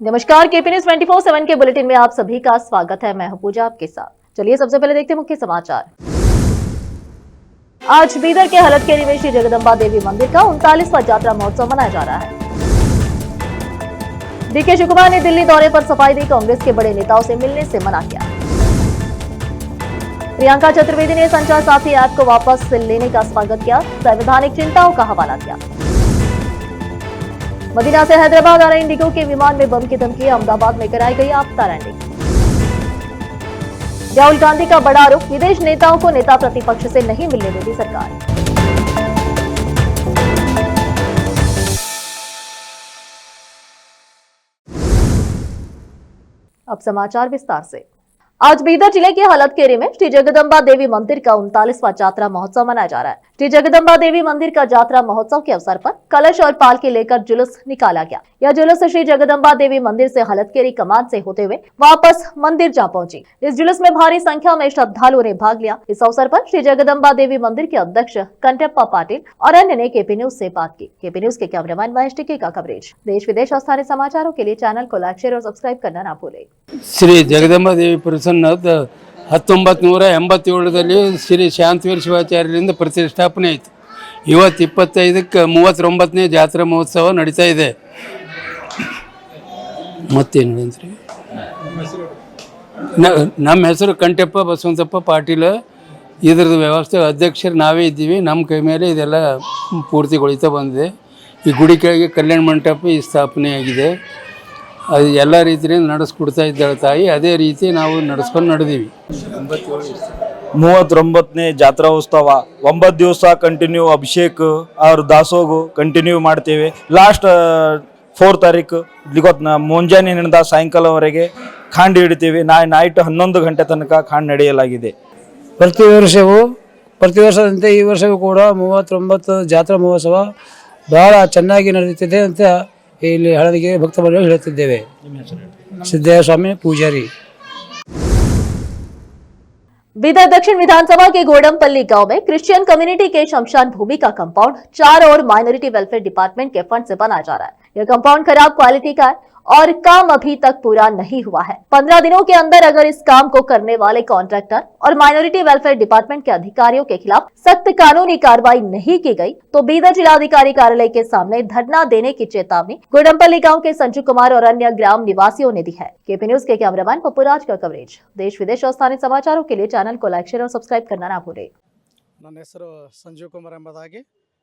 नमस्कार, KP news 24/7 के bulletin में आप सभी का स्वागत है। मैं हूं पूजा आपके साथ। चलिए सबसे पहले देखते हैं मुख्य समाचार। आज बीदर के हलतकेरी में श्री जगदम्बा देवी मंदिर का 39वां जात्रा महोत्सव मनाया जा रहा है। डीके शिवकुमार ने दिल्ली दौरे पर सफाई दी, कांग्रेस के बड़े नेताओं से मिलने से मना किया। प्रियंका चतुर्वेदी ने संचार साथी ऐप को वापस लेने का स्वागत किया, संवैधानिक चिंताओं का हवाला दिया। मदीना से हैदराबाद आ रहे इंडिगो के विमान में बम की धमकी, अहमदाबाद में कराई गई आपदा लैंडिंग। राहुल गांधी का बड़ा आरोप, विदेश नेताओं को नेता प्रतिपक्ष से नहीं मिलने देती सरकार। अब समाचार विस्तार से। आज बीदर जिले के हलतकेरी में श्री जगदम्बा देवी मंदिर का 39वां जात्रा महोत्सव मनाया जा रहा है। श्री जगदम्बा देवी मंदिर का जात्रा महोत्सव के अवसर पर कलश और पालकी लेकर जुलूस निकाला गया। यह जुलूस श्री जगदम्बा देवी मंदिर से हलतकेरी कमान से होते हुए वापस मंदिर जा पहुंची। इस जुलूस में भारी संख्या में श्रद्धालुओं ने भाग लिया। इस अवसर पर श्री जगदम्बा देवी मंदिर के अध्यक्ष कंटप्पा पाटिल और अन्य ने केपी न्यूज से बात की। केपी न्यूज के कैमरामैन महेश टिक्की का कवरेज। देश विदेश और स्थानीय समाचारों के लिए चैनल को लाइक, शेयर और सब्सक्राइब करना ना भूलें। श्री जगदम्बा देवी प्रसन्न 1987 ಶ್ರೀ ಶಾಂತವೀರ ಶಿವಾಚಾರ್ಯರಿಂದ ಪ್ರತಿಷ್ಠಾಪನೆ ಆಯಿತು. ಇವತ್ತು 25ಕ್ಕೆ 39ನೇ ಜಾತ್ರಾ ಮಹೋತ್ಸವ ನಡೀತಾ ಇದೆ. ಮತ್ತೇನು ಅಂದರೆ ನಮ್ಮ ಹೆಸರು ಕಂಟಪ್ಪ ಬಸವಂತಪ್ಪ ಪಾಟೀಲ್. ಇದ್ರದ್ದು ವ್ಯವಸ್ಥೆ ಅಧ್ಯಕ್ಷರು ನಾವೇ ಇದ್ದೀವಿ. ನಮ್ಮ ಕೈ ಮೇಲೆ ಇದೆಲ್ಲ ಪೂರ್ತಿಗೊಳಿತಾ ಬಂದಿದೆ. ಈ ಗುಡಿ ಕೆಳಗೆ ಕಲ್ಯಾಣ ಮಂಟಪ ಈ ಸ್ಥಾಪನೆ ಆಗಿದೆ. ಅದು ಎಲ್ಲ ರೀತಿಯಿಂದ ನಡೆಸ್ಕೊಡ್ತಾ ಇದ್ದಾಳೆ ತಾಯಿ. ಅದೇ ರೀತಿ ನಾವು ನಡೆಸ್ಕೊಂಡು ನಡೆದೀವಿ. 39ನೇ ಜಾತ್ರಾ ಉತ್ಸವ 9 ದಿವಸ ಕಂಟಿನ್ಯೂ ಅಭಿಷೇಕ ಅವ್ರ ದಾಸೋಗು ಕಂಟಿನ್ಯೂ ಮಾಡ್ತೇವೆ. ಲಾಸ್ಟ್ 4 ತಾರೀಕು ಇವತ್ತು ಮುಂಜಾನೆಯಿಂದ ಸಾಯಂಕಾಲವರೆಗೆ ಖಾಂಡ್ ಹಿಡಿತೀವಿ. ನೈಟ್ 11 ಗಂಟೆ ತನಕ ಖಾಂಡ್ ನಡೆಯಲಾಗಿದೆ. ಪ್ರತಿ ವರ್ಷದಂತೆ ಈ ವರ್ಷವೂ ಕೂಡ 39 ಜಾತ್ರಾ ಮಹೋತ್ಸವ ಬಹಳ ಚೆನ್ನಾಗಿ ನಡೆಯುತ್ತಿದೆ ಅಂತ ಇಲ್ಲಿ ಹಳದಿಗೆ ಭಕ್ತಬಂಧುಗಳು ಹೇಳುತ್ತಿದ್ದೇವೆ. ಸಿದ್ದಯ್ಯ ಸ್ವಾಮಿ ಪೂಜಾರಿ। बीदर दक्षिण विधानसभा के गोडमपल्ली गांव में क्रिश्चियन कम्युनिटी के शमशान भूमि का कंपाउंड 4 और माइनॉरिटी वेलफेयर डिपार्टमेंट के फंड से बनाया जा रहा है। यह कंपाउंड खराब क्वालिटी का है और काम अभी तक पूरा नहीं हुआ है। 15 दिनों के अंदर अगर इस काम को करने वाले कॉन्ट्रैक्टर और माइनॉरिटी वेलफेयर डिपार्टमेंट के अधिकारियों के खिलाफ सख्त कानूनी कार्रवाई नहीं की गई तो बीदर जिलाधिकारी कार्यालय के सामने धरना देने की चेतावनी गोडमपल्ली गांव के संजू कुमार और अन्य ग्राम निवासियों ने दी है। केपी न्यूज के कैमरामैन पप्पूराज का कवरेज। देश विदेश और स्थानीय समाचारों के लिए चैनल को लाइक, शेयर और सब्सक्राइब करना ना भूलें। ನನ್ನ ಹೆಸರು ಸಂಜೀವ್ ಕುಮಾರ್ ಎಂಬುದಾಗಿ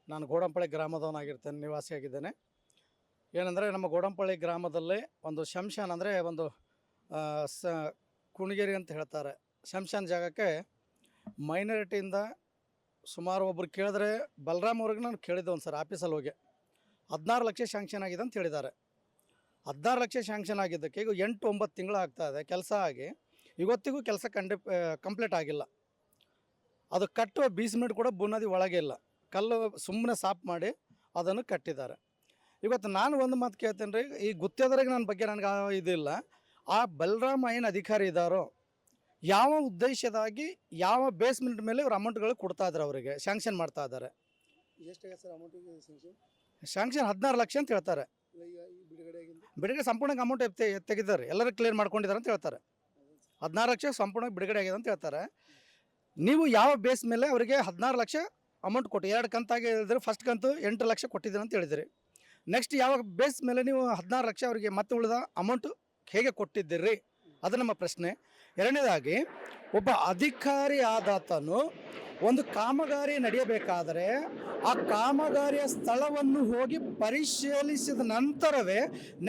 ನಾನು ಗೋಡಂಪಳ್ಳಿ ಗ್ರಾಮದವನಾಗಿರ್ತೇನೆ, ನಿವಾಸಿಯಾಗಿದ್ದೇನೆ. ಏನಂದರೆ ನಮ್ಮ ಗೋಡಂಪಳ್ಳಿ ಗ್ರಾಮದಲ್ಲಿ ಒಂದು ಶಂಶಾನ್ ಅಂದರೆ ಒಂದು ಕುಣಿಗೇರಿ ಅಂತ ಹೇಳ್ತಾರೆ. ಶಂಶಾನ್ ಜಾಗಕ್ಕೆ ಮೈನಾರಿಟಿಯಿಂದ ಸುಮಾರು ಒಬ್ಬರು ಕೇಳಿದ್ರೆ ಬಲರಾಮ್ ಅವ್ರಿಗೆ ನಾನು ಕೇಳಿದ್ದೆ ಒಂದು ಸರ್ ಆಫೀಸಲ್ಲಿ ಹೋಗಿ 16 ಲಕ್ಷ ಶಾಂಕ್ಷನ್ ಆಗಿದೆ ಅಂತ ಹೇಳಿದ್ದಾರೆ. 16 ಲಕ್ಷ ಶಾಂಕ್ಷನ್ ಆಗಿದ್ದಕ್ಕೆ ಈಗ 8-9 ತಿಂಗಳು ಆಗ್ತಾಯಿದೆ ಕೆಲಸ ಆಗಿ. ಇವತ್ತಿಗೂ ಕೆಲಸ ಕಂಪ್ಲೀಟ್ ಆಗಿಲ್ಲ. ಅದು ಕಟ್ಟುವ ಬೇಸ್ಮೆಂಟ್ ಕೂಡ ಬುನಾದಿ ಒಳಗೆ ಇಲ್ಲ, ಕಲ್ಲು ಸುಮ್ಮನೆ ಸಾಫ್ ಮಾಡಿ ಅದನ್ನು ಕಟ್ಟಿದ್ದಾರೆ. ಇವತ್ತು ನಾನು ಒಂದು ಮಾತು ಕೇಳ್ತೇನೆ ರೀ, ಈ ಗುತ್ತೇದಾರಿಗೆ ನನ್ನ ಬಗ್ಗೆ ನನಗೆ ಇದಿಲ್ಲ. ಆ ಬಲರಾಮ್ ಏನು ಅಧಿಕಾರಿ ಇದ್ದಾರೋ ಯಾವ ಉದ್ದೇಶದಾಗಿ ಯಾವ ಬೇಸ್ಮೆಂಟ್ ಮೇಲೆ ಇವ್ರು ಅಮೌಂಟ್ಗಳು ಕೊಡ್ತಾ ಇದ್ದಾರೆ, ಅವರಿಗೆ ಶಾಂಕ್ಷನ್ ಮಾಡ್ತಾ ಇದ್ದಾರೆ. ಎಷ್ಟಾಗಿದೆ ಸರ್ ಅಮೌಂಟಿಗೆ ಶಾಂಕ್ಷನ್? 16 ಲಕ್ಷ ಅಂತ ಹೇಳ್ತಾರೆ. ಬಿಡುಗಡೆ ಸಂಪೂರ್ಣ ಅಮೌಂಟ್ ತೆಗೆದಿದ್ದಾರೆ, ಎಲ್ಲರೂ ಕ್ಲಿಯರ್ ಮಾಡ್ಕೊಂಡಿದ್ದಾರೆ ಅಂತ ಹೇಳ್ತಾರೆ. 16 ಲಕ್ಷ ಸಂಪೂರ್ಣ ಬಿಡುಗಡೆ ಆಗಿದೆ ಅಂತ ಹೇಳ್ತಾರೆ. ನೀವು ಯಾವ ಬೇಸ್ ಮೇಲೆ ಅವರಿಗೆ 16 ಲಕ್ಷ ಅಮೌಂಟ್ ಕೊಟ್ಟು 2 ಕಂತಾಗಿ ಹೇಳಿದ್ರೆ ಫಸ್ಟ್ ಕಂತು 8 ಲಕ್ಷ ಕೊಟ್ಟಿದ್ದೀರಿ ಅಂತ ಹೇಳಿದಿರಿ. ನೆಕ್ಸ್ಟ್ ಯಾವ ಬೇಸ್ ಮೇಲೆ ನೀವು 16 ಲಕ್ಷ ಅವರಿಗೆ ಮತ್ತೆ ಉಳಿದ ಅಮೌಂಟು ಹೇಗೆ ಕೊಟ್ಟಿದ್ದೀರಿ? ಅದು ನಮ್ಮ ಪ್ರಶ್ನೆ. ಎರಡನೇದಾಗಿ ಒಬ್ಬ ಅಧಿಕಾರಿ ಆದಾತನು ಒಂದು ಕಾಮಗಾರಿ ನಡೆಯಬೇಕಾದರೆ ಆ ಕಾಮಗಾರಿಯ ಸ್ಥಳವನ್ನು ಹೋಗಿ ಪರಿಶೀಲಿಸಿದ ನಂತರವೇ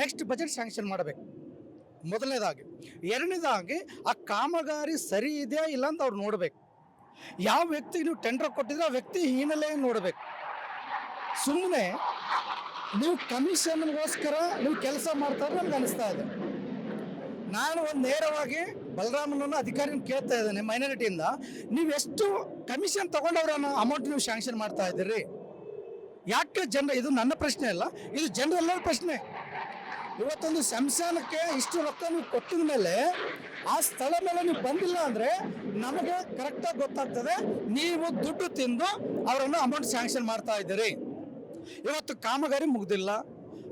ನೆಕ್ಸ್ಟ್ ಬಜೆಟ್ ಸ್ಯಾಂಕ್ಷನ್ ಮಾಡಬೇಕು, ಮೊದಲನೇದಾಗಿ. ಎರಡನೇದಾಗಿ ಆ ಕಾಮಗಾರಿ ಸರಿ ಇದೆಯಾ ಇಲ್ಲ ಅಂತ ಅವ್ರು ನೋಡಬೇಕು. ಯಾವ ವ್ಯಕ್ತಿಗೆ ನೀವು ಟೆಂಡರ್ ಕೊಟ್ಟಿದ್ರೆ ಆ ವ್ಯಕ್ತಿ ಹಿನ್ನೆಲೆ ನೋಡಬೇಕು. ಸುಮ್ಮನೆ ನೀವು ಕಮಿಷನ್ಗೋಸ್ಕರ ನೀವು ಕೆಲಸ ಮಾಡ್ತಾರೆ ನನಗೆ ಅನಿಸ್ತಾ ಇದೆ. ನಾನು ಒಂದು ನೇರವಾಗಿ ಬಲರಾಮನನ್ನು ಅಧಿಕಾರಿನ ಕೇಳ್ತಾ ಇದ್ದೇನೆ ಮೈನಾರಿಟಿಯಿಂದ, ನೀವು ಎಷ್ಟು ಕಮಿಷನ್ ತೊಗೊಂಡವ್ರ ಅಮೌಂಟ್ ನೀವು ಶಾಂಕ್ಷನ್ ಮಾಡ್ತಾ ಇದ್ದೀರಿ? ಯಾಕೆ ಇದು ನನ್ನ ಪ್ರಶ್ನೆ ಅಲ್ಲ, ಇದು ಜನರೆಲ್ಲರ ಪ್ರಶ್ನೆ. ಇವತ್ತೊಂದು ಶಂಶಾನಕ್ಕೆ ಇಷ್ಟು ರೊಕ್ಕ ನೀವು ಕೊಟ್ಟಿದ ಮೇಲೆ ಆ ಸ್ಥಳ ಮೇಲೆ ನೀವು ಬಂದಿಲ್ಲ ಅಂದರೆ ನಮಗೆ ಕರೆಕ್ಟಾಗಿ ಗೊತ್ತಾಗ್ತದೆ ನೀವು ದುಡ್ಡು ತಿಂದು ಅವರನ್ನು ಅಮೌಂಟ್ ಸ್ಯಾಂಕ್ಷನ್ ಮಾಡ್ತಾ ಇದ್ದೀರಿ. ಇವತ್ತು ಕಾಮಗಾರಿ ಮುಗ್ದಿಲ್ಲ,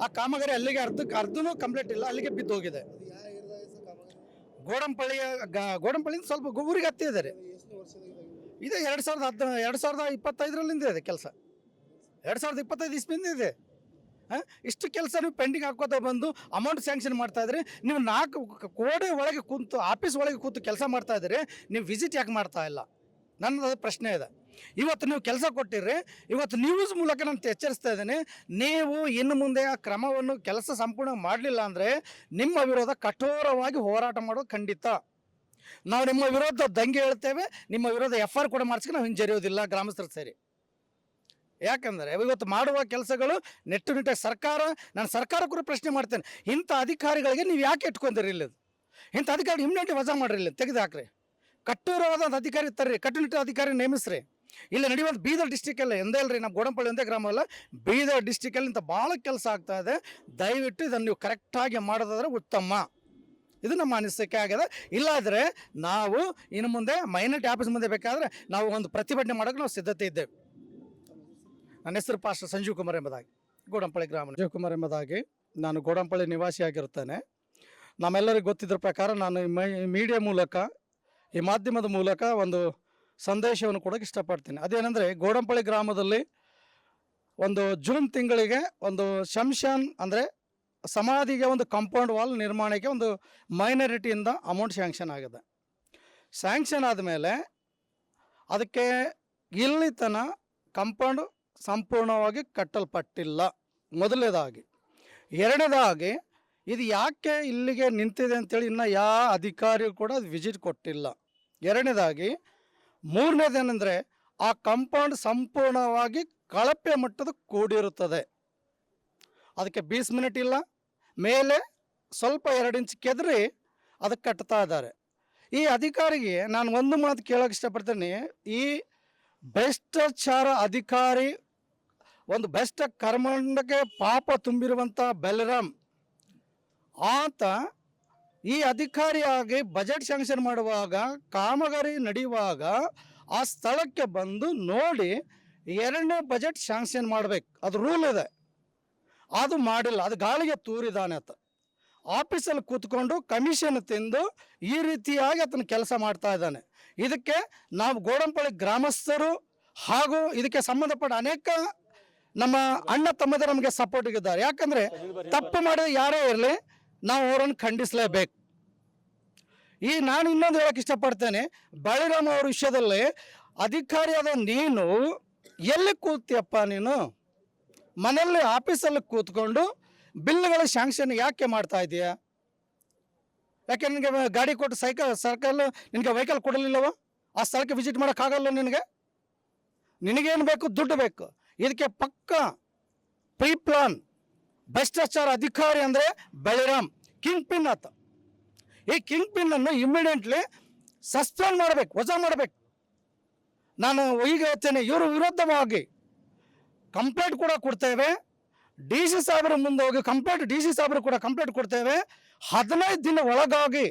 ಆ ಕಾಮಗಾರಿ ಅಲ್ಲಿಗೆ ಅರ್ಧನೂ ಕಂಪ್ಲೀಟ್ ಇಲ್ಲ, ಅಲ್ಲಿಗೆ ಬಿದ್ದು ಹೋಗಿದೆ. ಗೋಡಂಪಳ್ಳಿಯಿಂದ ಸ್ವಲ್ಪ ಊರಿಗೆ ಹತ್ತಿ ಇದೆ ರೀ. ಇದೆ 2025ರಿಂದ ಇದೆ ಕೆಲಸ, 2025 ಇಸ್ವಿಯಿಂದ ಇದೆ. ಇಷ್ಟು ಕೆಲಸ ನೀವು ಪೆಂಡಿಂಗ್ ಹಾಕೋತಾ ಬಂದು ಅಮೌಂಟ್ ಸ್ಯಾಂಕ್ಷನ್ ಮಾಡ್ತಾ ಇದ್ರಿ. ನೀವು 4 ಕೋಡೆ ಒಳಗೆ ಕೂತು ಆಫೀಸ್ ಒಳಗೆ ಕೂತು ಕೆಲಸ ಮಾಡ್ತಾ ಇದ್ದೀರಿ, ನೀವು ವಿಸಿಟ್ ಯಾಕೆ ಮಾಡ್ತಾ ಇಲ್ಲ? ನನ್ನದು ಪ್ರಶ್ನೆ ಇದೆ. ಇವತ್ತು ನೀವು ಕೆಲಸ ಕೊಟ್ಟಿರ್ರಿ, ಇವತ್ತು ನ್ಯೂಸ್ ಮೂಲಕ ನಾನು ಎಚ್ಚರಿಸ್ತಾ ಇದ್ದೀನಿ, ನೀವು ಇನ್ನು ಮುಂದೆ ಆ ಕ್ರಮವನ್ನು ಕೆಲಸ ಸಂಪೂರ್ಣ ಮಾಡಲಿಲ್ಲ ಅಂದರೆ ನಿಮ್ಮ ವಿರೋಧ ಕಠೋರವಾಗಿ ಹೋರಾಟ ಮಾಡೋದು ಖಂಡಿತ. ನಾವು ನಿಮ್ಮ ವಿರೋಧ ದಂಗೆ ಹೇಳ್ತೇವೆ, ನಿಮ್ಮ ವಿರೋಧ FR ಕೂಡ ಮಾಡಿಸ್ಕೊಂಡು ನಾವು ಹಿಂಜರಿಯೋದಿಲ್ಲ ಗ್ರಾಮಸ್ಥರು ಸೇರಿ. ಯಾಕಂದರೆ ಇವತ್ತು ಮಾಡುವ ಕೆಲಸಗಳು ನೆಟ್ಟುನಿಟ್ಟಾಗಿ ನಾನು ಸರ್ಕಾರ ಕೂಡ ಪ್ರಶ್ನೆ ಮಾಡ್ತೇನೆ, ಇಂಥ ಅಧಿಕಾರಿಗಳಿಗೆ ನೀವು ಯಾಕೆ ಇಟ್ಕೊಂಡಿರಿ? ಇಲ್ಲ ಇಂಥ ಅಧಿಕಾರಿ ಇಮ್ಮಿಡಿಯೇಟ್ ವಜಾ ಮಾಡಿರಿ, ಇಲ್ಲ ತೆಗೆದು ಹಾಕ್ರಿ. ಕಟ್ಟುರವಾದ ಅಧಿಕಾರಿ ತರ್ರಿ, ಕಟ್ಟುನಿಟ್ಟಾದ ಅಧಿಕಾರಿ ನೇಮಿಸ್ರಿ. ಇಲ್ಲಿ ನಡೆಯುವಂಥ ಬೀದರ್ ಡಿಸ್ಟಿಕಲ್ಲ ಎಂದೇ ಅಲ್ರಿ, ನಮ್ಮ ಗೋಡಂಪಳ್ಳಿ ಒಂದೇ ಗ್ರಾಮ ಅಲ್ಲ, ಬೀದರ್ ಡಿಸ್ಟಿಕಲ್ಲಿ ಇಂಥ ಭಾಳ ಕೆಲಸ ಆಗ್ತಾ ಇದೆ. ದಯವಿಟ್ಟು ಇದನ್ನು ನೀವು ಕರೆಕ್ಟಾಗಿ ಮಾಡೋದಾದ್ರೆ ಉತ್ತಮ. ಇದು ನಮ್ಮ ಅನಿಸಿಕೆ ಆಗಿದೆ. ಇಲ್ಲಾದರೆ ನಾವು ಇನ್ನು ಮುಂದೆ ಮೈನಾರಿಟಿ ಆಫೀಸ್ ಮುಂದೆ ಬೇಕಾದರೆ ನಾವು ಒಂದು ಪ್ರತಿಭಟನೆ ಮಾಡೋಕ್ಕೆ ನಾವು ಸಿದ್ಧತೆ ಇದ್ದೇವೆ. ನನ್ನ ಹೆಸರು ಪಾಸ್ಟರ್ ಸಂಜೀವ್ ಕುಮಾರ್ ಎಂಬುದಾಗಿ, ಗೋಡಂಪಳ್ಳಿ ಗ್ರಾಮ ಸಂಜೀವ್ ಕುಮಾರ್ ಎಂಬುದಾಗಿ. ನಾನು ಗೋಡಂಪಳ್ಳಿ ನಿವಾಸಿಯಾಗಿರುತ್ತೇನೆ. ನಮ್ಮೆಲ್ಲರಿಗೂ ಗೊತ್ತಿದ್ದ ಪ್ರಕಾರ ನಾನು ಮೀಡಿಯಾ ಮೂಲಕ, ಈ ಮಾಧ್ಯಮದ ಮೂಲಕ ಒಂದು ಸಂದೇಶವನ್ನು ಕೊಡೋಕ್ಕೆ ಇಷ್ಟಪಡ್ತೀನಿ. ಅದೇನೆಂದರೆ, ಗೋಡಂಪಳ್ಳಿ ಗ್ರಾಮದಲ್ಲಿ ಒಂದು ಜೂನ್ ತಿಂಗಳಿಗೆ ಒಂದು ಶಂಶಾನ್ ಅಂದರೆ ಸಮಾಧಿಗೆ ಒಂದು ಕಾಂಪೌಂಡ್ ವಾಲ್ ನಿರ್ಮಾಣಕ್ಕೆ ಒಂದು ಮೈನಾರಿಟಿಯಿಂದ ಅಮೌಂಟ್ ಸ್ಯಾಂಕ್ಷನ್ ಆಗಿದೆ. ಸ್ಯಾಂಕ್ಷನ್ ಆದಮೇಲೆ ಅದಕ್ಕೆ ಇಲ್ಲಿ ತನಕ ಕಾಂಪೌಂಡ್ ಸಂಪೂರ್ಣವಾಗಿ ಕಟ್ಟಲ್ಪಟ್ಟಿಲ್ಲ, ಮೊದಲನೇದಾಗಿ. ಎರಡನೇದಾಗಿ ಇದು ಯಾಕೆ ಇಲ್ಲಿಗೆ ನಿಂತಿದೆ ಅಂತೇಳಿ ಇನ್ನೂ ಯಾವ ಅಧಿಕಾರಿಗಳು ಕೂಡ ಅದು ವಿಸಿಟ್ ಕೊಟ್ಟಿಲ್ಲ. ಎರಡನೇದಾಗಿ. ಮೂರನೇದೇನೆಂದರೆ, ಆ ಕಾಂಪೌಂಡ್ ಸಂಪೂರ್ಣವಾಗಿ ಕಳಪೆ ಮಟ್ಟದ ಕೂಡಿರುತ್ತದೆ. ಅದಕ್ಕೆ 20 ಮಿನಿಟ್ ಇಲ್ಲ, ಮೇಲೆ ಸ್ವಲ್ಪ 2 ಇಂಚ್ ಕೆದರಿ ಅದಕ್ಕೆ ಕಟ್ತಾ ಇದ್ದಾರೆ. ಈ ಅಧಿಕಾರಿಗೆ ನಾನು ಒಂದು ಮಾತು ಕೇಳೋಕ್ಕೆ ಇಷ್ಟಪಡ್ತೀನಿ. ಈ ಭ್ರಷ್ಟಾಚಾರ ಅಧಿಕಾರಿ, ಒಂದು ಭ್ರಷ್ಟ ಕರ್ಮಂಡಕ್ಕೆ ಪಾಪ ತುಂಬಿರುವಂಥ ಬಲರಾಮ್ ಆತ ಈ ಅಧಿಕಾರಿಯಾಗಿ ಬಜೆಟ್ ಸ್ಯಾಂಕ್ಷನ್ ಮಾಡುವಾಗ, ಕಾಮಗಾರಿ ನಡೆಯುವಾಗ ಆ ಸ್ಥಳಕ್ಕೆ ಬಂದು ನೋಡಿ 2ನೇ ಬಜೆಟ್ ಸ್ಯಾಂಕ್ಷನ್ ಮಾಡಬೇಕು, ಅದು ರೂಲ್ ಇದೆ. ಅದು ಮಾಡಿಲ್ಲ, ಅದು ಗಾಳಿಗೆ ತೂರಿದಾನೆ. ಆತ ಆಫೀಸಲ್ಲಿ ಕೂತ್ಕೊಂಡು ಕಮಿಷನ್ ತಿಂದು ಈ ರೀತಿಯಾಗಿ ಆತನ ಕೆಲಸ ಮಾಡ್ತಾ ಇದ್ದಾನೆ. ಇದಕ್ಕೆ ನಾವು ಗೋಡಂಪಳ್ಳಿ ಗ್ರಾಮಸ್ಥರು ಹಾಗೂ ಇದಕ್ಕೆ ಸಂಬಂಧಪಟ್ಟ ಅನೇಕ ನಮ್ಮ ಅಣ್ಣ ತಮ್ಮದರು ನಮಗೆ ಸಪೋರ್ಟಿಗಿದ್ದಾರೆ. ಯಾಕಂದರೆ ತಪ್ಪು ಮಾಡಿದ ಯಾರೇ ಇರಲಿ, ನಾವು ಅವರನ್ನು ಖಂಡಿಸಲೇಬೇಕು. ನಾನು ಇನ್ನೊಂದು ಹೇಳೋಕ್ಕೆ ಇಷ್ಟಪಡ್ತೇನೆ, ಬಳಿರಾಮ್ ಅವ್ರ ವಿಷಯದಲ್ಲಿ ಅಧಿಕಾರಿಯಾದ ನೀನು ಎಲ್ಲಿ ಕೂತೀಯಪ್ಪ? ನೀನು ಮನೆಯಲ್ಲಿ ಆಫೀಸಲ್ಲಿ ಕೂತ್ಕೊಂಡು ಬಿಲ್ಗಳ ಸ್ಯಾಂಕ್ಷನ್ ಯಾಕೆ ಮಾಡ್ತಾ ಇದೆಯಾ? ಯಾಕೆ ನಿನಗೆ ಗಾಡಿ ಕೊಟ್ಟು ಸರ್ಕಲ್ ನಿನಗೆ ವೆಹಿಕಲ್ ಕೊಡಲಿಲ್ಲವ? ಆ ಸ್ಥಳಕ್ಕೆ ವಿಸಿಟ್ ಮಾಡೋಕ್ಕಾಗಲ್ಲ ನಿನಗೇನು ಬೇಕು? ದುಡ್ಡು ಬೇಕು. ಇದಕ್ಕೆ ಪಕ್ಕ ಪ್ರೀ ಪ್ಲಾನ್ ಭ್ರಷ್ಟಾಚಾರ ಅಧಿಕಾರಿ ಅಂದರೆ ಬಳಿರಾಮ್ ಕಿಂಗ್ ಪಿನ್ ಆತ. ಈ ಕಿಂಗ್ ಪಿನ್ನನ್ನು ಇಮ್ಮಿಡಿಯೇಟ್ಲಿ ಸಸ್ಪೆಂಡ್ ಮಾಡಬೇಕು, ವಜಾ ಮಾಡಬೇಕು. ನಾನು ಈಗ ಹೇಳ್ತೇನೆ, ಇವರು ವಿರುದ್ಧವಾಗಿ ಕಂಪ್ಲೇಂಟ್ ಕೂಡ ಕೊಡ್ತೇವೆ. DC ಸಾಹೇಬರ ಮುಂದೆ ಹೋಗಿ DC ಸಾಹೇಬರು ಕೂಡ ಕಂಪ್ಲೇಂಟ್ ಕೊಡ್ತೇವೆ. 15 ದಿನ ಒಳಗಾಗಿ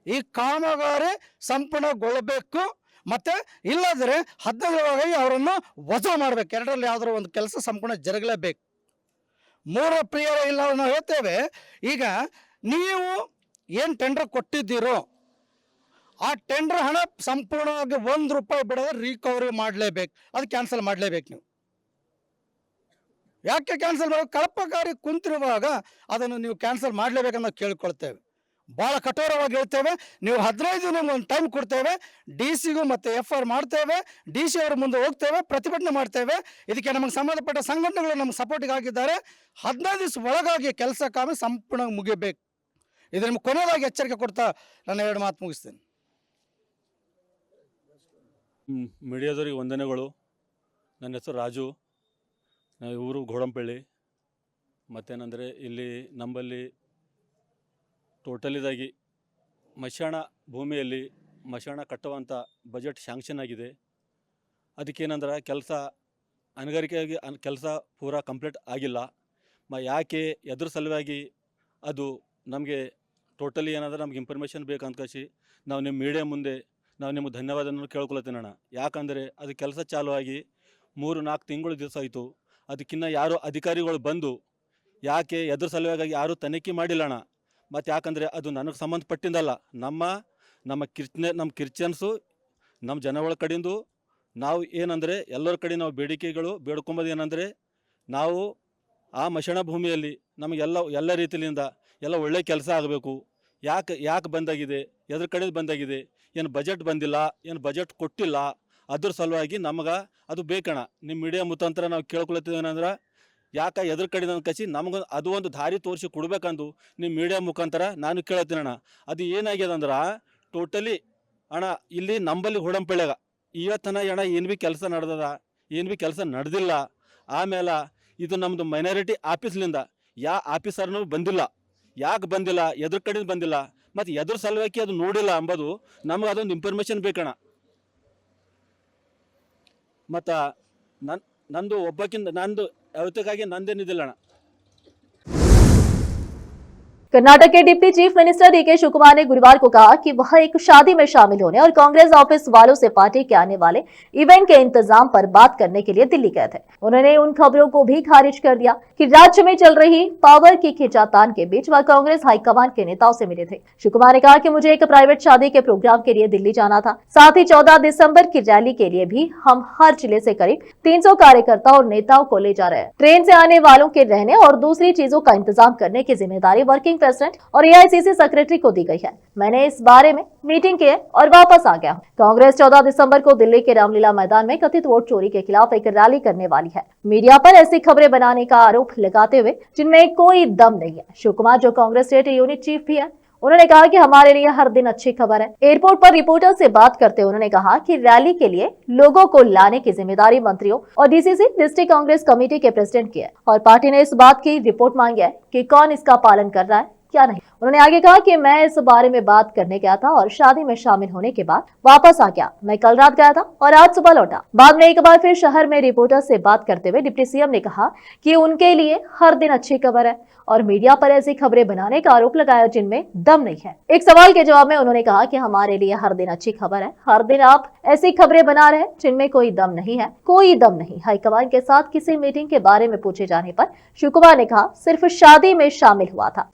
ಈ ಕಾಮಗಾರಿ ಸಂಪೂರ್ಣಗೊಳ್ಳಬೇಕು. ಮತ್ತು ಇಲ್ಲಾದರೆ 15 ಒಳಗಾಗಿ ಅವರನ್ನು ವಜಾ ಮಾಡಬೇಕು. ಎರಡರಲ್ಲಿ ಯಾವುದಾದ್ರು ಒಂದು ಕೆಲಸ ಸಂಪೂರ್ಣ ಜರುಗಲೇಬೇಕು. 3 ಪ್ರಿಯರ ಇಲ್ಲ ನಾವು ಹೇಳ್ತೇವೆ. ಈಗ ನೀವು ಏನು ಟೆಂಡರ್ ಕೊಟ್ಟಿದ್ದೀರೋ ಆ ಟೆಂಡರ್ ಹಣ ಸಂಪೂರ್ಣವಾಗಿ ₹1 ಬಿಡೋದು ರಿಕವರಿ ಮಾಡಲೇಬೇಕು, ಅದು ಕ್ಯಾನ್ಸಲ್ ಮಾಡಲೇಬೇಕು. ನೀವು ಯಾಕೆ ಕ್ಯಾನ್ಸಲ್ ಮಾಡಬೇಕು? ಕಳಪಕಾರಿ ಕುಂತಿರುವಾಗ ಅದನ್ನು ನೀವು ಕ್ಯಾನ್ಸಲ್ ಮಾಡಲೇಬೇಕನ್ನೋ ಕೇಳ್ಕೊಳ್ತೇವೆ. ಭಾಳ ಕಠೋರವಾಗಿ ಹೇಳ್ತೇವೆ. ನೀವು 15 ದಿನ ಒಂದು ಟೈಮ್ ಕೊಡ್ತೇವೆ. DCಗೂ ಮತ್ತು FR ಮಾಡ್ತೇವೆ. DC ಅವ್ರ ಮುಂದೆ ಹೋಗ್ತೇವೆ, ಪ್ರತಿಭಟನೆ ಮಾಡ್ತೇವೆ. ಇದಕ್ಕೆ ನಮಗೆ ಸಂಬಂಧಪಟ್ಟ ಸಂಘಟನೆಗಳು ನಮಗೆ ಸಪೋರ್ಟಿಗೆ ಆಗಿದ್ದಾರೆ. 15 ದಿವಸ ಒಳಗಾಗಿ ಕೆಲಸ ಕಾಮ ಸಂಪೂರ್ಣ ಮುಗಿಬೇಕು. ಇದು ನಿಮ್ಗೆ ಕೊನೆಯದಾಗಿ ಎಚ್ಚರಿಕೆ ಕೊಡ್ತಾ ನಾನು 2 ಮಾತು ಮುಗಿಸ್ತೇನೆ. ಮೀಡಿಯಾದವ್ರಿಗೆ ವಂದನೆಗಳು. ನನ್ನ ಹೆಸರು ರಾಜು, ಊರು ಗೋಡಂಪಳ್ಳಿ. ಮತ್ತೇನೆಂದರೆ, ಇಲ್ಲಿ ನಮ್ಮಲ್ಲಿ ಟೋಟಲಿದಾಗಿ ಮಶಾಣ ಭೂಮಿಯಲ್ಲಿ ಮಶಾಣ ಕಟ್ಟುವಂಥ ಬಜೆಟ್ ಶಾಂಕ್ಷನ್ ಆಗಿದೆ. ಅದಕ್ಕೇನಂದ್ರೆ ಕೆಲಸ ಅನಗಾರಿಕೆಯಾಗಿ ಕೆಲಸ ಪೂರಾ ಕಂಪ್ಲೀಟ್ ಆಗಿಲ್ಲ. ಯಾಕೆ ಎದ್ರ ಸಲುವಾಗಿ ಅದು ನಮಗೆ ಟೋಟಲಿ ಏನಾದ್ರೆ ನಮ್ಗೆ ಇನ್ಫಾರ್ಮೇಷನ್ ಬೇಕಂತ ಕಳಿಸಿ ನಾವು ನಿಮ್ಮ ಮೀಡಿಯಾ ಮುಂದೆ ನಾವು ನಿಮಗೆ ಧನ್ಯವಾದವನ್ನು ಕೇಳ್ಕೊಳ್ತೀನಣ್ಣ. ಯಾಕಂದರೆ ಅದು ಕೆಲಸ ಚಾಲು ಆಗಿ 3-4 ತಿಂಗಳು ದಿವಸ ಆಯಿತು. ಅದಕ್ಕಿಂತ ಯಾರೋ ಅಧಿಕಾರಿಗಳು ಬಂದು ಯಾಕೆ ಎದ್ರ ಸಲುವಾಗಿ ಯಾರೂ ತನಿಖೆ ಮಾಡಿಲ್ಲ ಅಣ್ಣ. ಮತ್ತು ಯಾಕಂದರೆ ಅದು ನನಗೆ ಸಂಬಂಧಪಟ್ಟಿದ್ದಲ್ಲ, ನಮ್ಮ ಕ್ರಿಶ್ಚಿಯನ್ಸು ನಮ್ಮ ಜನಗಳ ಕಡೆಯಿಂದ ನಾವು ಏನಂದರೆ ಎಲ್ಲರ ಕಡೆ ನಾವು ಬೇಡ್ಕೊಂಬೋದು ಏನಂದರೆ ನಾವು ಆ ಮಶಾಣ ಭೂಮಿಯಲ್ಲಿ ನಮಗೆಲ್ಲ ರೀತಿಯಿಂದ ಎಲ್ಲ ಒಳ್ಳೆ ಕೆಲಸ ಆಗಬೇಕು. ಯಾಕೆ ಬಂದಾಗಿದೆ, ಎದ್ರ ಕಡೆ ಬಂದಾಗಿದೆ, ಏನು ಬಜೆಟ್ ಬಂದಿಲ್ಲ, ಏನು ಬಜೆಟ್ ಕೊಟ್ಟಿಲ್ಲ, ಅದ್ರ ಸಲುವಾಗಿ ನಮಗೆ ಅದು ಬೇಕಣ್ಣ. ನಿಮ್ಮ ಮೀಡಿಯಾ ಮುಖಾಂತರ ನಾವು ಕೇಳ್ಕೊಳ್ತೀವಿ ಏನಂದ್ರೆ ಯಾಕೆ ಎದ್ರ ಕಡೆ ಕಸಿ ನಮ್ಗೆ ಅದು ಒಂದು ದಾರಿ ತೋರಿಸಿ ಕೊಡ್ಬೇಕಂದು ನಿಮ್ಮ ಮೀಡಿಯಾ ಮುಖಾಂತರ ನಾನು ಕೇಳತ್ತೀನಿ ಅಣ್ಣ. ಅದು ಏನಾಗ್ಯದ ಅಂದ್ರೆ ಟೋಟಲಿ ಅಣ್ಣ ಇಲ್ಲಿ ನಂಬಲ್ಲಿ ಹುಡಂಪಳ್ಯಾಗ ಇವತ್ತನ ಅಣ್ಣ ಏನು ಭೀ ಕೆಲಸ ನಡೆದದ, ಏನು ಭೀ ಕೆಲಸ ನಡೆದಿಲ್ಲ. ಆಮೇಲೆ ಇದು ನಮ್ಮದು ಮೈನಾರಿಟಿ ಆಫೀಸ್ಲಿಂದ ಆಫೀಸರ್ನೂ ಬಂದಿಲ್ಲ. ಯಾಕೆ ಬಂದಿಲ್ಲ, ಎದ್ರ ಕಡೆ ಬಂದಿಲ್ಲ, ಮತ್ತು ಎದ್ರ ಸಲುವಾಗಿ ಅದು ನೋಡಿಲ್ಲ ಅಂಬೋದು ನಮ್ಗೆ ಅದೊಂದು ಇನ್ಫಾರ್ಮೇಷನ್ ಬೇಕಣ್ಣ. ಮತ್ತು ನಂದು ಯಾವತ್ತಿಗಾಗಿ ನಂದೇನಿದಿಲ್ಲ ಅಣ್ಣ. कर्नाटक के deputy chief minister DK Shivakumar ने गुरुवार को कहा कि वह एक शादी में शामिल होने और कांग्रेस ऑफिस वालों से पार्टी के आने वाले इवेंट के इंतजाम पर बात करने के लिए दिल्ली गए थे। उन्होंने उन खबरों को भी खारिज कर दिया कि राज्य में चल रही पावर की खींचातान के बीच वह कांग्रेस हाईकमान के नेताओं से मिले थे। शिव कुमार ने कहा कि मुझे एक प्राइवेट शादी के प्रोग्राम के लिए दिल्ली जाना था, साथ ही 14 दिसंबर की रैली के लिए भी हम हर जिले से करीब 300 कार्यकर्ता और नेताओं को ले जा रहे हैं। ट्रेन से आने वालों के रहने और दूसरी चीजों का इंतजाम करने की जिम्मेदारी वर्किंग प्रेसिडेंट और एआईसीसी सेक्रेटरी को दी गई है। मैंने इस बारे में मीटिंग की है और वापस आ गया हूँ। कांग्रेस 14 दिसंबर को दिल्ली के रामलीला मैदान में कथित वोट चोरी के खिलाफ एक रैली करने वाली है। मीडिया पर ऐसी खबरें बनाने का आरोप लगाते हुए जिनमें कोई दम नहीं है। शिव कुमार जो कांग्रेस स्टेट यूनिट चीफ भी है, उन्होंने कहा कि हमारे लिए हर दिन अच्छी खबर है। एयरपोर्ट पर रिपोर्टर से बात करते उन्होंने कहा कि रैली के लिए लोगों को लाने की जिम्मेदारी मंत्रियों और डीसीसी डिस्ट्रिक्ट कांग्रेस कमेटी के प्रेसिडेंट की है और पार्टी ने इस बात की रिपोर्ट मांगी है कि कौन इसका पालन कर रहा है क्या नहीं। उन्होंने आगे कहा कि मैं इस बारे में बात करने गया था और शादी में शामिल होने के बाद वापस आ गया। मैं कल रात गया था और आज सुबह लौटा। बाद में एक बार फिर शहर में रिपोर्टर से बात करते हुए डिप्टी सीएम ने कहा कि उनके लिए हर दिन अच्छी खबर है और मीडिया पर ऐसी खबरें बनाने का आरोप लगाया जिनमें दम नहीं है। एक सवाल के जवाब में उन्होंने कहा कि हमारे लिए हर दिन अच्छी खबर है, हर दिन आप ऐसी खबरें बना रहे हैं जिनमें कोई दम नहीं है, कोई दम नहीं। हाईकमान के साथ किसी मीटिंग के बारे में पूछे जाने पर शिव कुमार ने कहा सिर्फ शादी में शामिल हुआ था।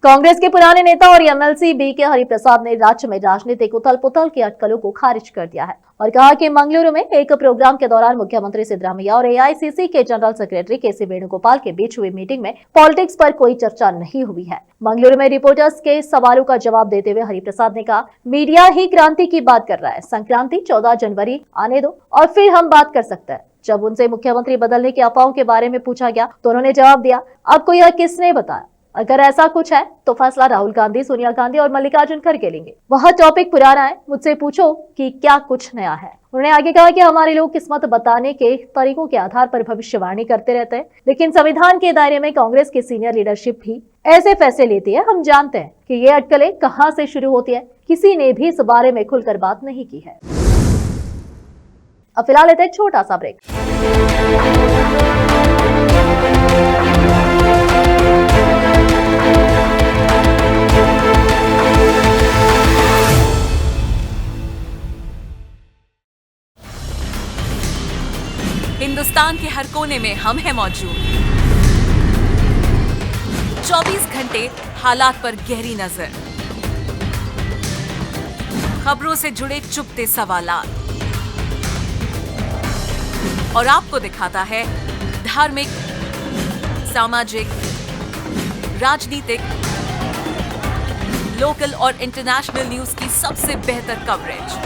कांग्रेस के पुराने नेता और एमएलसी बीके हरिप्रसाद ने राज्य में राजनीतिक उथल पुथल की अटकलों को खारिज कर दिया है और कहा कि मंगलुरु में एक प्रोग्राम के दौरान मुख्यमंत्री सिद्धरामैया और एआईसीसी के जनरल सेक्रेटरी केसी वेणुगोपाल के बीच हुई मीटिंग में पॉलिटिक्स पर कोई चर्चा नहीं हुई है। मंगलुरु में रिपोर्टर्स के सवालों का जवाब देते हुए हरिप्रसाद ने कहा मीडिया ही क्रांति की बात कर रहा है, संक्रांति 14 जनवरी आने दो और फिर हम बात कर सकते हैं। जब उनसे मुख्यमंत्री बदलने की अफवाहों के बारे में पूछा गया तो उन्होंने जवाब दिया आपको यह किसने बताया, अगर ऐसा कुछ है तो फैसला राहुल गांधी, सोनिया गांधी और मल्लिकार्जुन खड़गे लेंगे। वह टॉपिक पुराना है, मुझसे पूछो कि क्या कुछ नया है। उन्होंने आगे कहा कि हमारे लोग किस्मत बताने के तरीकों के आधार पर भविष्यवाणी करते रहते हैं, लेकिन संविधान के दायरे में कांग्रेस की सीनियर लीडरशिप भी ऐसे फैसले लेती है। हम जानते हैं कि ये अटकलें कहां से शुरू होती है, किसी ने भी इस बारे में खुलकर बात नहीं की है। अब फिलहाल लेते हैं एक छोटा सा ब्रेक। हिंदुस्तान के हर कोने में हम हैं मौजूद। 24 घंटे हालात पर गहरी नजर, खबरों से जुड़े चुपते सवालात और आपको दिखाता है धार्मिक, सामाजिक, राजनीतिक, लोकल और इंटरनेशनल न्यूज की सबसे बेहतर कवरेज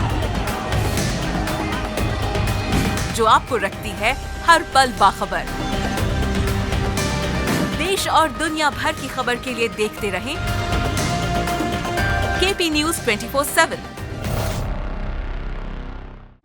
जो आपको रखती है हर पल बाखबर। देश और दुनिया भर की खबर के लिए देखते रहें KP news 24/7।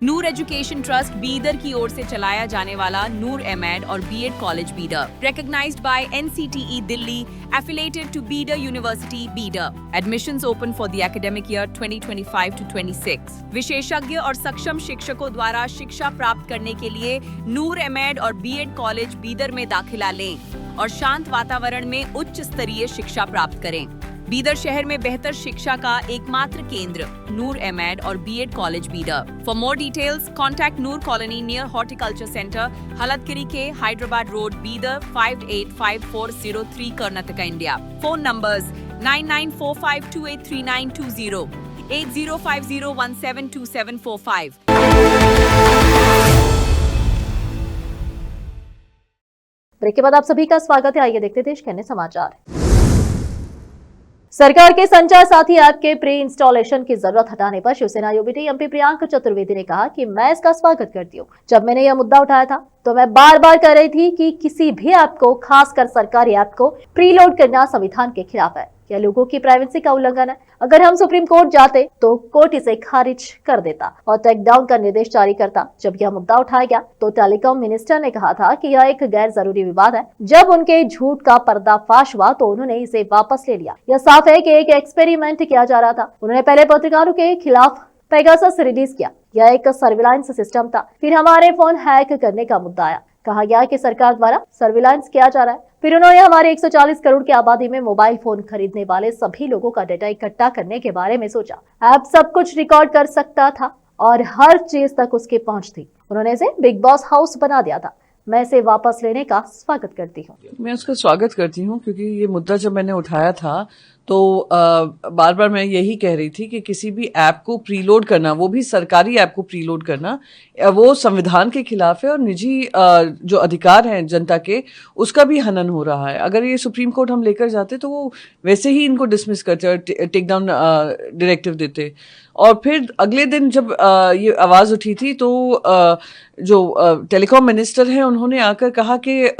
Noor education trust Bidar की ओर से चलाया जाने वाला नूर एमएड और BEd college Bidar, recognized by NCTE Delhi, affiliated to Bidar University, Bidar. Admissions open for the academic year 2025 to 26. विशेषज्ञ और सक्षम शिक्षकों द्वारा शिक्षा प्राप्त करने के लिए नूर एमएड और बीएड कॉलेज बीदर में दाखिला लें और शांत वातावरण में उच्च स्तरीय शिक्षा प्राप्त करें। बीदर शहर में बेहतर शिक्षा का एकमात्र केंद्र नूर एमएड और BEd college Bidar. For more details contact Noor colony near horticulture centre, Haladgiri के Hyderabad road, Bidar 585403 Karnataka, India. Phone numbers 9945283920, 8050172745। Break के बाद आप सभी का स्वागत है। आइए देखते देश के अन्य समाचार। सरकार के संचार साथी ऐप के प्री इंस्टॉलेशन की जरूरत हटाने पर शिवसेना यूबीटी एमपी प्रियंका चतुर्वेदी ने कहा कि मैं इसका स्वागत करती हूँ। जब मैंने यह मुद्दा उठाया था तो मैं बार बार कह रही थी कि किसी भी ऐप को, खासकर सरकारी ऐप को प्रीलोड करना संविधान के खिलाफ है। यह लोगों की प्राइवेसी का उल्लंघन है। अगर हम सुप्रीम कोर्ट जाते तो कोर्ट इसे खारिज कर देता और टेक डाउन का निर्देश जारी करता। जब यह मुद्दा उठाया गया तो टेलीकॉम मिनिस्टर ने कहा था कि यह एक गैर जरूरी विवाद है। जब उनके झूठ का पर्दाफाश हुआ तो उन्होंने इसे वापस ले लिया। यह साफ है कि एक एक्सपेरिमेंट किया जा रहा था। उन्होंने पहले पत्रकारों के खिलाफ पेगासस रिलीज किया। यह एक सर्विलांस सिस्टम था। फिर हमारे फोन हैक करने का मुद्दा आया। कहा गया कि सरकार द्वारा सर्विलांस किया जा रहा है। फिर उन्होंने हमारे 140 करोड़ की आबादी में मोबाइल फोन खरीदने वाले सभी लोगों का डेटा इकट्ठा करने के बारे में सोचा। ऐप सब कुछ रिकॉर्ड कर सकता था और हर चीज तक उसकी पहुंच थी। उन्होंने इसे बिग बॉस हाउस बना दिया था। मैं इसे वापस लेने का स्वागत करती हूँ। मैं उसका स्वागत करती हूँ क्योंकि ये मुद्दा जब मैंने उठाया था तो बार बार मैं यही कह रही थी कि किसी भी ऐप को प्रीलोड करना, वो भी सरकारी ऐप को प्रीलोड करना, वो संविधान के खिलाफ है और निजी जो अधिकार हैं जनता के, उसका भी हनन हो रहा है। अगर ये सुप्रीम कोर्ट हम लेकर जाते तो वो वैसे ही इनको डिसमिस करते और टेक डाउन डायरेक्टिव देते। और फिर अगले दिन जब ये आवाज़ उठी थी तो जो टेलीकॉम मिनिस्टर हैं उन्होंने आकर कहा कि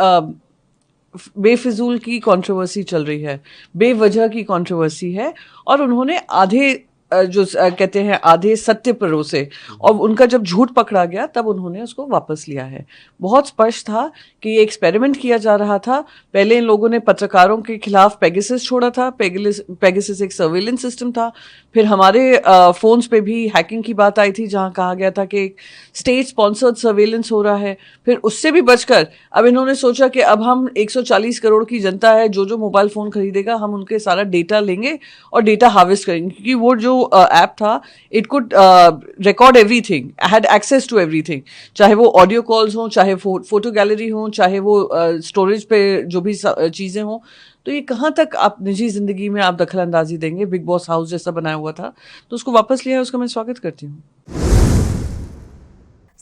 बेफिजूल की कंट्रोवर्सी चल रही है, बेवजह की कंट्रोवर्सी है, और उन्होंने आधे जो कहते हैं आधे सत्य परोसे, और उनका जब झूठ पकड़ा गया तब उन्होंने उसको वापस लिया है। बहुत स्पष्ट था कि ये एक्सपेरिमेंट किया जा रहा था। पहले इन लोगों ने पत्रकारों के खिलाफ पेगासस छोड़ा था। पेगासस एक सर्वेलेंस सिस्टम था। फिर हमारे फोन्स पे भी हैकिंग की बात आई थी जहां कहा गया था कि स्टेट स्पॉन्सर्ड सर्वेलेंस हो रहा है। फिर उससे भी बचकर अब इन्होंने सोचा कि अब हम 140 करोड़ की जनता है, जो जो मोबाइल फ़ोन खरीदेगा हम उनके सारा डेटा लेंगे और डेटा हार्वेस्ट करेंगे, क्योंकि वो जो ऐप था it could record everything, had access to everything, चाहे वो ऑडियो कॉल्स हों, चाहे फोटो गैलरी हों, चाहे वो स्टोरेज पे जो भी चीज़ें हों। तो ये कहाँ तक आप निजी जिंदगी में आप दखल अंदाजी देंगे? बिग बॉस हाउस जैसा बनाया हुआ था, तो उसको वापस लिया है, उसका मैं स्वागत करती हूँ।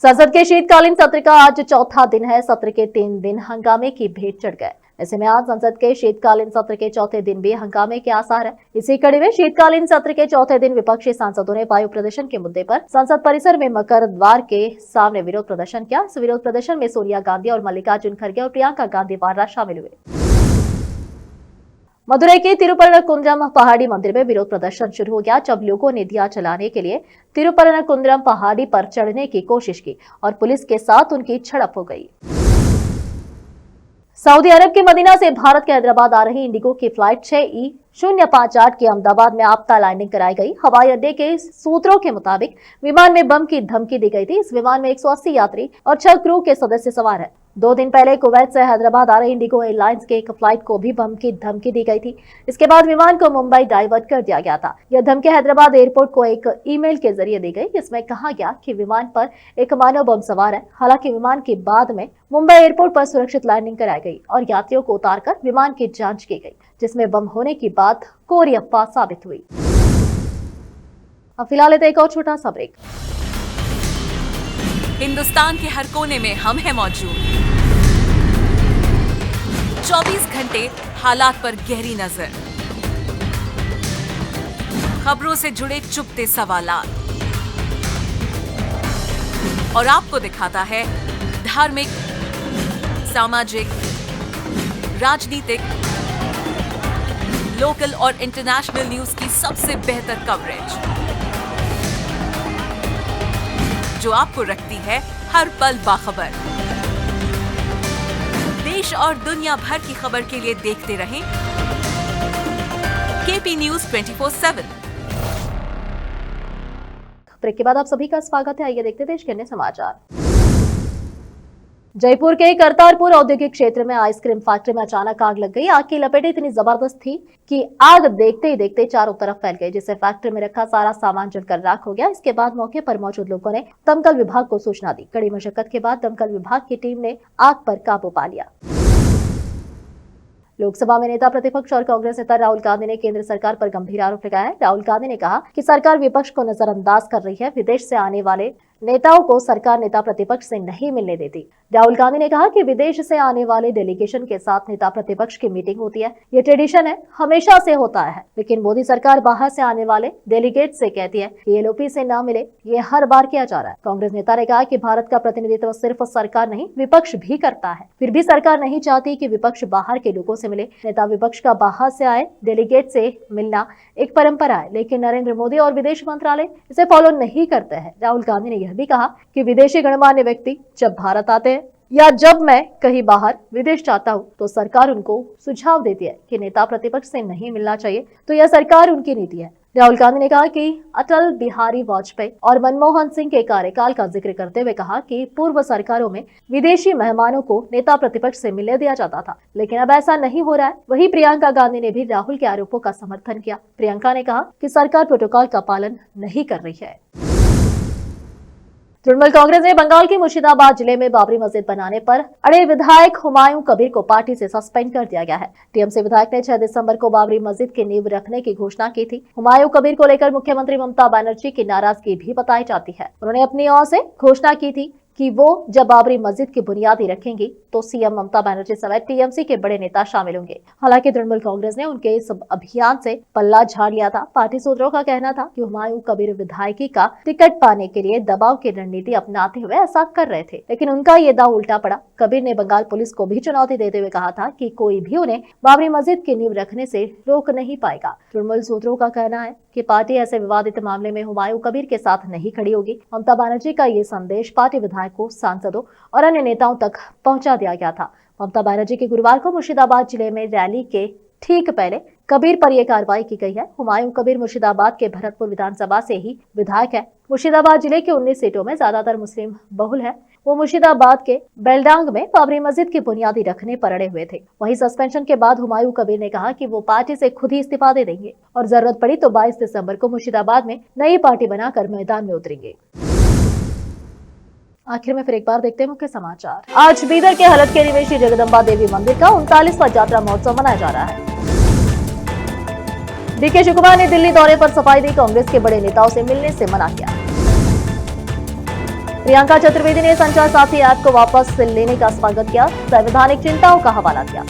संसद के शीतकालीन सत्र का आज चौथा दिन है। सत्र के 3 दिन हंगामे की भेंट चढ़ गए। ऐसे में आज संसद के शीतकालीन सत्र के चौथे दिन भी हंगामे के आसार है। इसी कड़ी में शीतकालीन सत्र के चौथे दिन विपक्षी सांसदों ने वायु प्रदूषण के मुद्दे पर संसद परिसर में मकर द्वार के सामने विरोध प्रदर्शन किया। इस विरोध प्रदर्शन में सोनिया गांधी और मल्लिकार्जुन खड़गे और प्रियंका गांधी वाड्रा शामिल हुए। मदुरई के तिरुपरनकुंद्रम पहाड़ी मंदिर में विरोध प्रदर्शन शुरू हो गया जब लोगों ने दिया जलाने के लिए तिरुपरनकुंद्रम पहाड़ी पर चढ़ने की कोशिश की और पुलिस के साथ उनकी झड़प हो गई। सऊदी अरब के मदीना से भारत के हैदराबाद आ रही इंडिगो की फ्लाइट 6E058 की अहमदाबाद में आपदा लैंडिंग कराई गई। हवाई अड्डे के सूत्रों के मुताबिक विमान में बम की धमकी दी गई थी। इस विमान में 180 यात्री और 6 क्रू के सदस्य सवार हैं। 2 दिन पहले कुवैत से हैदराबाद आ रही इंडिगो एयरलाइंस के एक फ्लाइट को भी बम की धमकी दी गई थी। इसके बाद विमान को मुंबई डाइवर्ट कर दिया गया था। यह धमकी हैदराबाद एयरपोर्ट को एक ईमेल के जरिए दी गई। इसमें कहा गया कि विमान पर एक मानव बम सवार है। हालांकि विमान के बाद में मुंबई एयरपोर्ट पर सुरक्षित लैंडिंग कराई गई और यात्रियों को उतारकर विमान की जांच की गई, जिसमें बम होने की बात कोरी अफवाह साबित हुई। अब फिलहाल एक और छोटा सा ब्रेक। हिंदुस्तान के हर कोने में हम हैं मौजूद। 24 घंटे हालात पर गहरी नजर, खबरों से जुड़े चुपते सवालात, और आपको दिखाता है धार्मिक, सामाजिक, राजनीतिक, लोकल और इंटरनेशनल न्यूज की सबसे बेहतर कवरेज, जो आपको रखती है हर पल बाखबर। देश और दुनिया भर की खबर के लिए देखते रहें केपी न्यूज 24/7। ब्रेक के बाद आप सभी का स्वागत है। आइए देखते हैं देश के अन्य समाचार। जयपुर के करतारपुर औद्योगिक क्षेत्र में आइसक्रीम फैक्ट्री में अचानक आग लग गई। आग की लपेटें इतनी जबरदस्त थी कि आग देखते ही देखते चारों तरफ फैल गई, जिससे फैक्ट्री में रखा सारा सामान जलकर राख हो गया। इसके बाद मौके पर मौजूद लोगों ने दमकल विभाग को सूचना दी। कड़ी मशक्कत के बाद दमकल विभाग की टीम ने आग पर काबू पा लिया। लोकसभा में नेता प्रतिपक्ष और कांग्रेस नेता राहुल गांधी ने केंद्र सरकार पर गंभीर आरोप लगाया है। राहुल गांधी ने कहा कि सरकार विपक्ष को नजरअंदाज कर रही है। विदेश से आने वाले नेताओं को सरकार नेता प्रतिपक्ष से नहीं मिलने देती। राहुल गांधी ने कहा कि विदेश से आने वाले डेलीगेशन के साथ नेता प्रतिपक्ष की मीटिंग होती है, ये ट्रेडिशन है, हमेशा से होता है। लेकिन मोदी सरकार बाहर से आने वाले डेलीगेट से कहती है कि एलओपी से ना मिले, ये हर बार किया जा रहा है। कांग्रेस नेता ने कहा कि भारत का प्रतिनिधित्व सिर्फ सरकार नहीं, विपक्ष भी करता है। फिर भी सरकार नहीं चाहती कि विपक्ष बाहर के लोगों से मिले। नेता विपक्ष का बाहर से आए डेलीगेट से मिलना एक परंपरा है, लेकिन नरेंद्र मोदी और विदेश मंत्रालय इसे फॉलो नहीं करते हैं। राहुल गांधी ने यह भी कहा कि विदेशी गणमान्य व्यक्ति जब भारत आते हैं या जब मैं कहीं बाहर विदेश जाता हूं, तो सरकार उनको सुझाव देती है कि नेता प्रतिपक्ष से नहीं मिलना चाहिए, तो यह सरकार उनकी नीति है। राहुल गांधी ने कहा कि अटल बिहारी वाजपेयी और मनमोहन सिंह के कार्यकाल का जिक्र करते हुए कहा कि पूर्व सरकारों में विदेशी मेहमानों को नेता प्रतिपक्ष से मिलने दिया जाता था, लेकिन अब ऐसा नहीं हो रहा है। वहीं प्रियंका गांधी ने भी राहुल के आरोपों का समर्थन किया। प्रियंका ने कहा कि सरकार प्रोटोकॉल का पालन नहीं कर रही है। तृणमूल कांग्रेस ने बंगाल के मुर्शिदाबाद जिले में बाबरी मस्जिद बनाने पर अड़े विधायक हुमायूं कबीर को पार्टी से सस्पेंड कर दिया गया है। टीएमसी विधायक ने 6 दिसंबर को बाबरी मस्जिद की नींव रखने की घोषणा की थी। हुमायूं कबीर को लेकर मुख्यमंत्री ममता बनर्जी की नाराजगी भी बताई जाती है। उन्होंने अपनी ओर से घोषणा की थी कि वो जब बाबरी मस्जिद की बुनियादी रखेंगी तो सीएम ममता बनर्जी समेत टीएमसी के बड़े नेता शामिल होंगे। हालांकि तृणमूल कांग्रेस ने उनके इस अभियान से पल्ला झाड़ लिया था। पार्टी सूत्रों का कहना था कि हुमायूं कबीर विधायकी का टिकट पाने के लिए दबाव की रणनीति अपनाते हुए ऐसा कर रहे थे, लेकिन उनका ये दांव उल्टा पड़ा। कबीर ने बंगाल पुलिस को भी चुनौती देते हुए कहा था कि कोई भी उन्हें बाबरी मस्जिद की नींव रखने से रोक नहीं पाएगा। तृणमूल सूत्रों का कहना है कि पार्टी ऐसे विवादित मामले में हुमायूं कबीर के साथ नहीं खड़ी होगी। ममता बनर्जी का ये संदेश पार्टी विधायकों, सांसदों और अन्य नेताओं तक पहुंचा दिया गया था। ममता बनर्जी की गुरुवार को मुर्शिदाबाद जिले में रैली के ठीक पहले कबीर पर यह कार्रवाई की गई है। हुमायूं कबीर मुर्शिदाबाद के भरतपुर विधानसभा से ही विधायक है। मुर्शिदाबाद जिले के 19 सीटों में ज्यादातर मुस्लिम बहुल है। वो मुर्शिदाबाद के बेलडांग में बाबरी मस्जिद की बुनियादी रखने पर अड़े हुए थे। वहीं सस्पेंशन के बाद हुमायूं कबीर ने कहा कि वो पार्टी से खुद ही इस्तीफा दे देंगे और जरूरत पड़ी तो 22 दिसंबर को मुर्शिदाबाद में नई पार्टी बनाकर मैदान में उतरेंगे। आखिर में फिर एक बार देखते हैं मुख्य समाचार। आज बीदर के हलट के निवेशी जगदम्बा देवी मंदिर का 39वां यात्रा महोत्सव मनाया जा रहा है। डीके शिवकुमार ने दिल्ली दौरे पर सफाई दी, कांग्रेस के बड़े नेताओं से मिलने से मना किया। प्रियंका चतुर्वेदी ने संचार साथी ऐप को वापस लेने का स्वागत किया, संवैधानिक चिंताओं का हवाला दिया।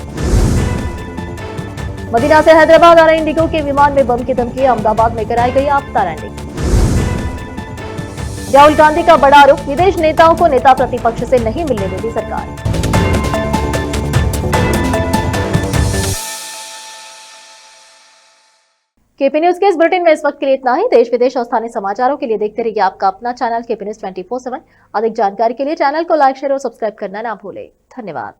मदीना से हैदराबाद आ रहे इंडिगो के विमान में बम की धमकी, अहमदाबाद में कराई गई आपदा लैंडिंग। राहुल गांधी का बड़ा आरोप, विदेश नेताओं को नेता प्रतिपक्ष से नहीं मिलने देती सरकार। केपी न्यूज के इस बुलेटिन में इस वक्त के लिए इतना ही। देश विदेश और स्थानीय समाचारों के लिए देखते रहिए आपका अपना चैनल केपी न्यूज 24/7। अधिक जानकारी के लिए चैनल को लाइक, शेयर और सब्सक्राइब करना ना भूलें। धन्यवाद।